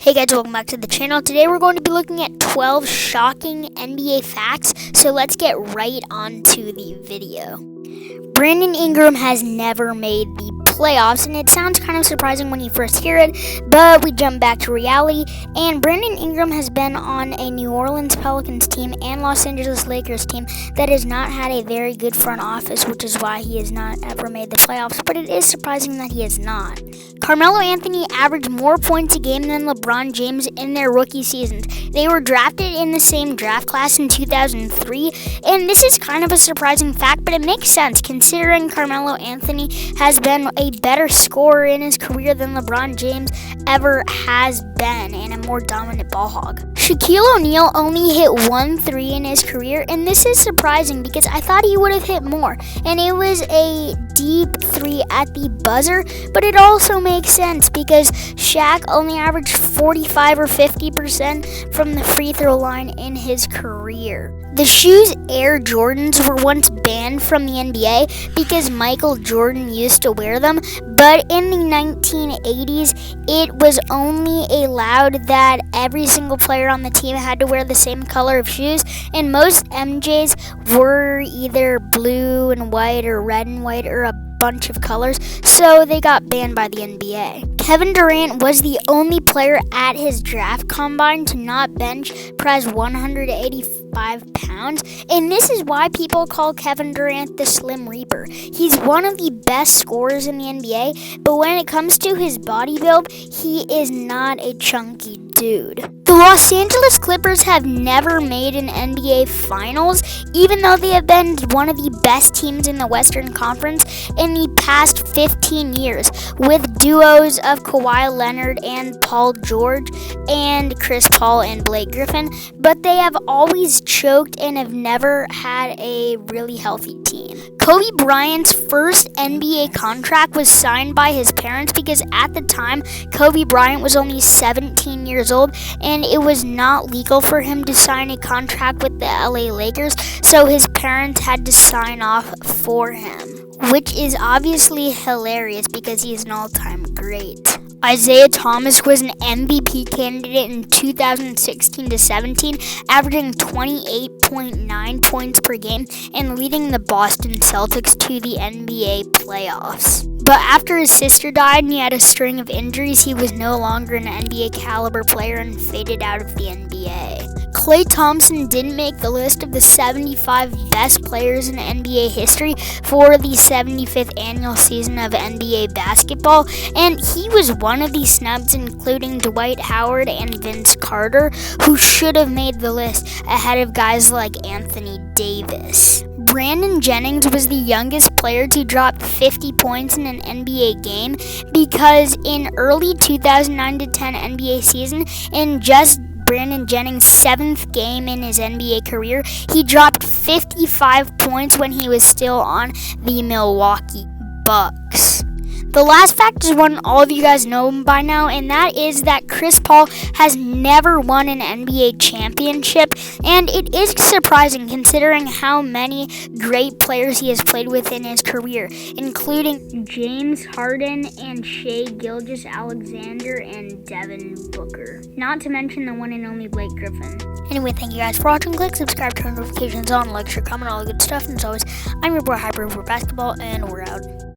Hey guys, welcome back to the channel. Today we're going to be looking at 12 shocking NBA facts, so let's get right on to the video. Brandon Ingram has never made the playoffs, and it sounds kind of surprising when you first hear it, but we jump back to reality, and Brandon Ingram has been on a New Orleans Pelicans team and Los Angeles Lakers team that has not had a very good front office, which is why he has not ever made the playoffs, but it is surprising that he has not. Carmelo Anthony averaged more points a game than LeBron James in their rookie seasons. They were drafted in the same draft class in 2003, and this is kind of a surprising fact, but it makes sense considering Carmelo Anthony has been a better scorer in his career than LeBron James ever has been, and a more dominant ball hog. Shaquille O'Neal only hit 1 3 in his career, and this is surprising because I thought he would have hit more, and it was a deep 3 at the buzzer, but it also makes sense because Shaq only averaged 45 or 50% from the free throw line in his career. The shoes Air Jordans were once banned from the NBA because Michael Jordan used to wear them, but in the 1980s, it was only allowed that every single player on the team had to wear the same color of shoes, and most MJs were either blue and white or red and white or a bunch of colors, so they got banned by the NBA. Kevin Durant was the only player at his draft combine to not bench press 185 pounds, and this is why people call Kevin Durant the Slim Reaper. He's one of the best scorers in the NBA, but when it comes to his body build, he is not a chunky dude. The Los Angeles Clippers have never made an NBA Finals, even though they have been one of the best teams in the Western Conference in the past 15 years, with duos of Kawhi Leonard and Paul George and Chris Paul and Blake Griffin, but they have always choked and have never had a really healthy team. Kobe Bryant's first NBA contract was signed by his parents because at the time, Kobe Bryant was only 17 years old, and it was not legal for him to sign a contract with the LA Lakers, so his parents had to sign off for him, which is obviously hilarious because he is an all-time great. Isaiah Thomas was an MVP candidate in 2016-17, averaging 28.9 points per game and leading the Boston Celtics to the NBA playoffs. But after his sister died and he had a string of injuries, he was no longer an NBA caliber player and faded out of the NBA. Klay Thompson didn't make the list of the 75 best players in NBA history for the 75th annual season of NBA basketball, and he was one of the snubs, including Dwight Howard and Vince Carter, who should have made the list ahead of guys like Anthony Davis. Brandon Jennings was the youngest player to drop 50 points in an NBA game because in early 2009-10 NBA season, in just Brandon Jennings' 7th game in his NBA career, he dropped 55 points when he was still on the Milwaukee Bucks. The last fact is one all of you guys know by now, and that is that Chris Paul has never won an NBA championship, and it is surprising considering how many great players he has played with in his career, including James Harden and Shai Gilgeous-Alexander and Devin Booker. Not to mention the one and only Blake Griffin. Anyway, thank you guys for watching. Click subscribe, turn notifications on, like, share, comment, all the good stuff, and as always, I'm your boy Hyper for Basketball, and we're out.